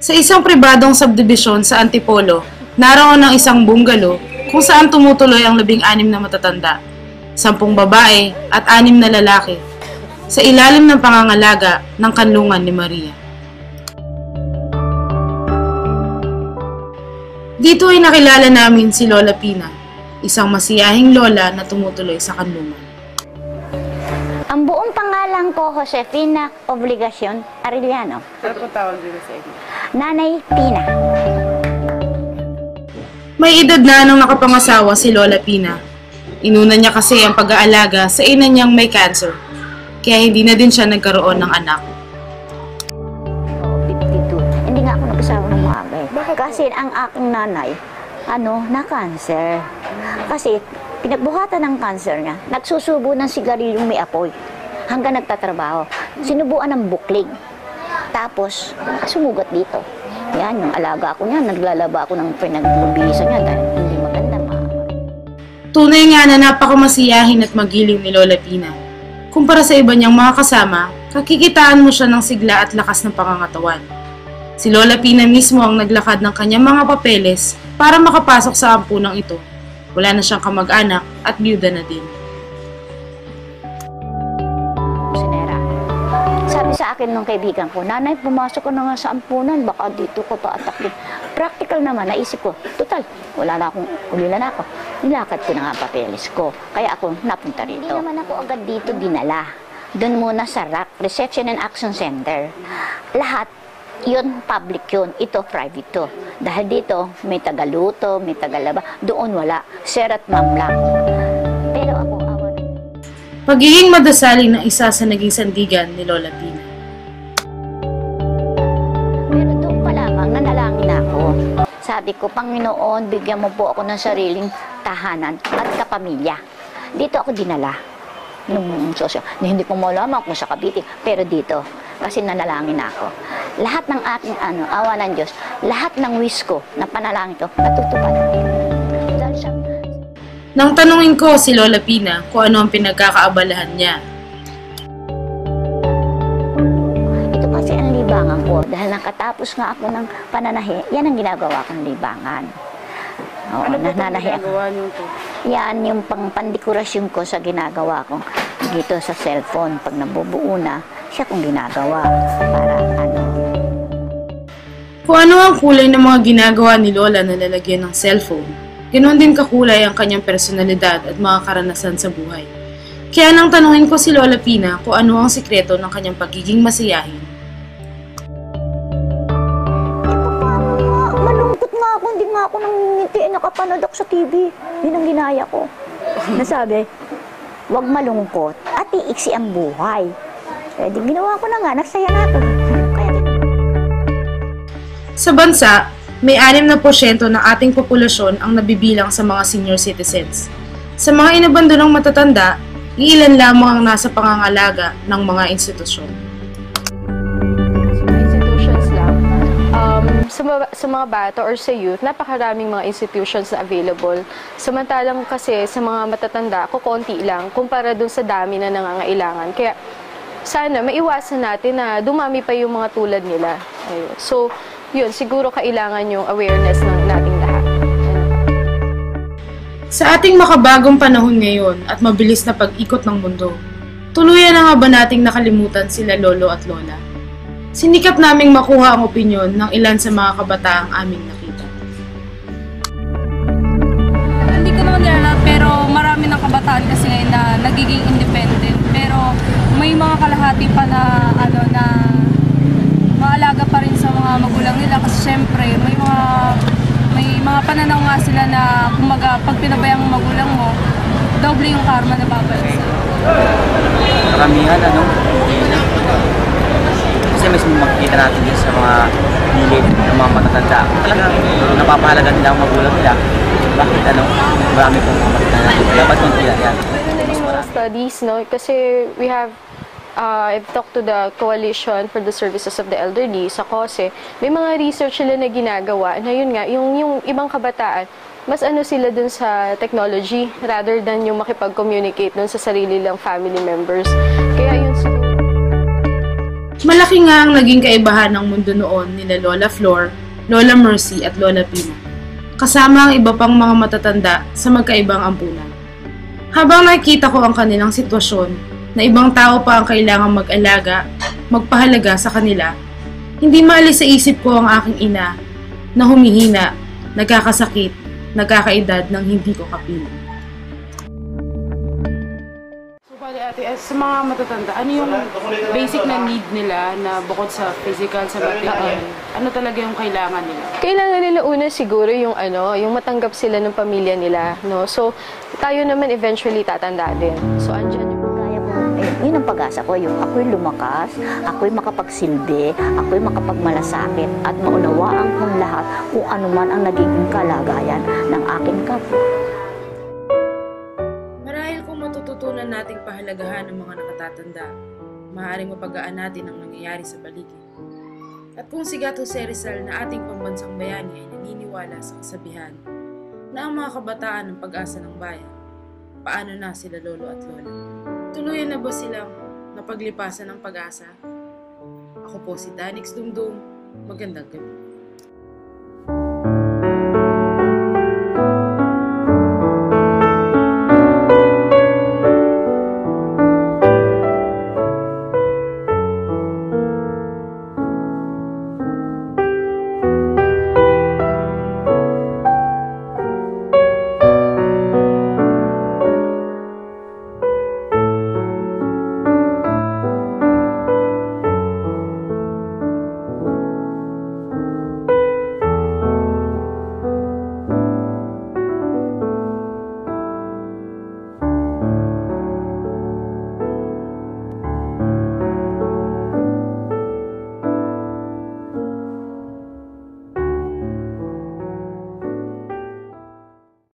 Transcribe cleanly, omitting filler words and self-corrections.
Sa isang pribadong subdivision sa Antipolo, naroon ang isang bungalow kung saan tumutuloy ang 16 na matatanda, 10 babae at 6 na lalaki sa ilalim ng pangangalaga ng kanlungan ni Maria. Dito ay nakilala namin si Lola Pina, isang masiyahing lola na tumutuloy sa kanlungan. Ang buong pangalan ko, Josefina Obligacion Arellano. Ano po tawag dito sa inyo? Nanay Pina. May edad na nang nakapangasawa si Lola Pina. Inuna niya kasi ang pag-aalaga sa ina niyang may cancer, kaya hindi na din siya nagkaroon ng anak. 52. Hindi nga ako nag-asawa ng maaga eh. Kasi ang aking nanay, na-cancer. Kasi pinagbuhatan ng cancer niya, nagsusubo ng sigarilyong may apoy hanggang nagtatrabaho. Sinubuan ng buklig. Tapos, sumugat dito. Yan, yung alaga ko niya, naglalaba ako ng pinaglubisan niya dahil hindi maganda. Tunay nga na napakamasiyahin at magiling ni Lola Pina. Kumpara sa iba niyang mga kasama, kakikitaan mo siya ng sigla at lakas ng pangangatawan. Si Lola Pina mismo ang naglakad ng kanyang mga papeles para makapasok sa ampunang ito. Wala na siyang kamag-anak at byuda na din. Sinera. Sabi sa akin ng kaibigan ko, "Nanay, pumasok ka na nga sa ampunan, baka dito ko paatakin." Practical naman, naisip ko, total, wala na akong, ulila na ako. Nilakad ko na nga ang papeles ko, kaya ako napunta rito. Hindi naman ako agad dito dinala. Doon muna sa RAC, Reception and Action Center. Lahat, yun public yun, ito private to. Dahil dito, may tagaluto, may tagalaba, doon wala, sir at ma'am lang. Pero ako, awan. Pagiging madasalin na isa sa naging sandigan ni Lola Pina. Pero doon pa lamang, nanalangin ako. Sabi ko, Panginoon, bigyan mo po ako ng sariling tahanan at kapamilya. Dito ako dinala. Nung sosyo, hindi ko malaman kung sa Cavite, pero dito, kasi nanalangin ako. Lahat ng aking awa ng Diyos, lahat ng wish ko na panalangin ko, natutupad. Nang tanungin ko si Lola Pina kung ano ang pinagkakaabalahan niya. Ito kasi ang libangan ko, dahil nakatapos nga ako ng pananahi, yan ang ginagawa kong libangan. Oo, Ano po nananahi ako. ginagawa niyo po? Yan yung pandekorasyon ko sa ginagawa ko. Dito sa cellphone, pag nabubuo na, siya kong ginagawa. Para Kung ano ang kulay ng mga ginagawa ni Lola na lalagyan ng cellphone, ganoon din kakulay ang kanyang personalidad at mga karanasan sa buhay. Kaya nang tanungin ko si Lola Pina kung ano ang sikreto ng kanyang pagiging masiyahin. malungkot nga ako, hindi nga ako nangingiti, nakapanood ako sa TV. Yun ang ginaya ko. Nasabi, huwag malungkot at iiksi ang buhay. Eh, di ginawa ko na nga, nagsaya na ako. Sa bansa, may 6% ng ating populasyon ang nabibilang sa mga senior citizens. Sa mga inabandonang matatanda, iilan lamang ang nasa pangangalaga ng mga institusyon. Institutions lang. Sa mga bata or sa youth, napakaraming mga institutions na available. Samantalang kasi sa mga matatanda, kukonti lang kumpara dun sa dami na nangangailangan. Kaya sana maiwasan natin na dumami pa yung mga tulad nila. Ayun. So, yun, siguro kailangan yung awareness ng nating lahat. Sa ating makabagong panahon ngayon at mabilis na pag-ikot ng mundo, tuluyan na nga ba nating nakalimutan sila lolo at lola? Sinikap naming makuha ang opinyon ng ilan sa mga kabataang aming nakita. Hindi ko naman nila, pero marami ng kabataan kasi ngayon na nagiging independent. Pero may mga kalahati pa na na maalaga pa rin sa mga magulang nila kasi syempre may mga pananaw nga sila na kumaga pag pinabayang ang magulang mo, doble yung karma na babalik sa'yo. Karamihan kasi mismo makikita natin din sa mga gilid ng mga matatanda. Talagang napapahalaga nila ang magulang nila. Bakit marami pong makikita natin. Dapat yung nila yan. Meron na rin mga studies, no? Kasi we have I've talked to the Coalition for the Services of the Elderly sa COSE. May mga research sila na ginagawa na yun nga, yung ibang kabataan, mas sila dun sa technology rather than yung makipag-communicate dun sa sarili lang family members. Kaya yun Malaki nga ang naging kaibahan ng mundo noon nila Lola Flor, Lola Mercy at Lola Pina, kasama ang iba pang mga matatanda sa magkaibang ampunan. Habang nakikita ko ang kanilang sitwasyon, na ibang tao pa ang kailangang mag-alaga, magpahalaga sa kanila, hindi maalis sa isip ko ang aking ina na humihina, nagkakasakit, nagkakaedad ng hindi ko kapiling. So, bali ate, sa mga matatanda, ano yung basic na need nila na bukod sa physical, sa material? Ano talaga yung kailangan nila? Kailangan nila una siguro yung yung matanggap sila ng pamilya nila, no? So, tayo naman eventually tatanda din. So, andyan yung Kaya ko, yun ang pag-asa ko, yung ako'y lumakas, ako'y makapagsilbi, ako'y makapagmalasakit, at maunawaan kong lahat kung ano man ang nagiging kalagayan ng aking kapwa. Marahil kung matututunan nating pahalagahan ng mga nakatatanda, maaaring mapagaan natin ang nangyayari sa paligid. At kung si Gato Rizal na ating pambansang bayani ay naniniwala sa kasabihan na ang mga kabataan ng pag-asa ng bayan, paano na sila lolo at lola? Tuluyan na ba silang napaglipasan ng pag-asa? Ako po si Danix Dumdum. Magandang gabi.